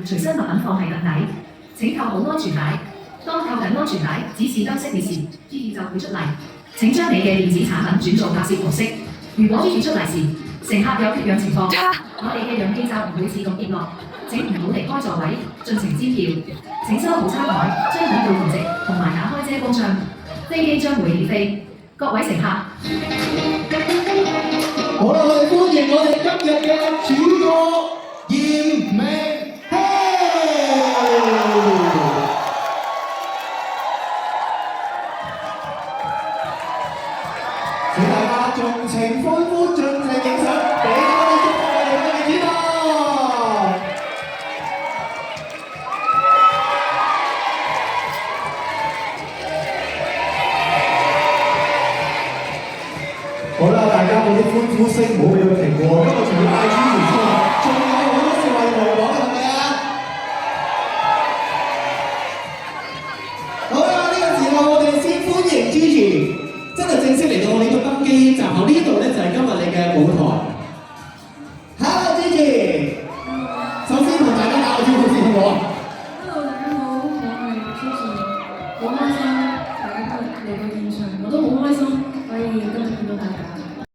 隨身物品放係特例，請扣好安全帶。當扣緊安全帶指示燈熄滅時，機器就會出嚟。請將你嘅電子產品轉做拍攝模式。如果機器出嚟時，乘客有缺氧情況，我哋嘅氧氣罩唔會自動跌落。請唔好離開座位，盡情尖叫。請收好餐台，將椅背扶直，同埋打開遮光窗。飛機將會起飛，各位乘客。好啦，我哋歡迎我哋今日嘅主角嚴明熙。請大家盡情歡呼，盡情影相，俾我哋祝福我哋嘅明天啊！好啦，大家嗰啲歡呼聲唔好俾佢停喎，今日除咗大主持之外，仲有好多説話要同你講嘅，係咪啊？好啦，呢個時候我哋先歡迎 Gigi， 真係正式嚟到我哋呢個登機站口，呢度咧就係今日你嘅舞台。Hello Gigi， 首先同大家打個招呼先好唔好啊 ？Hello， 大家好，我係 Gigi，好開心大家今日嚟到現場，我都好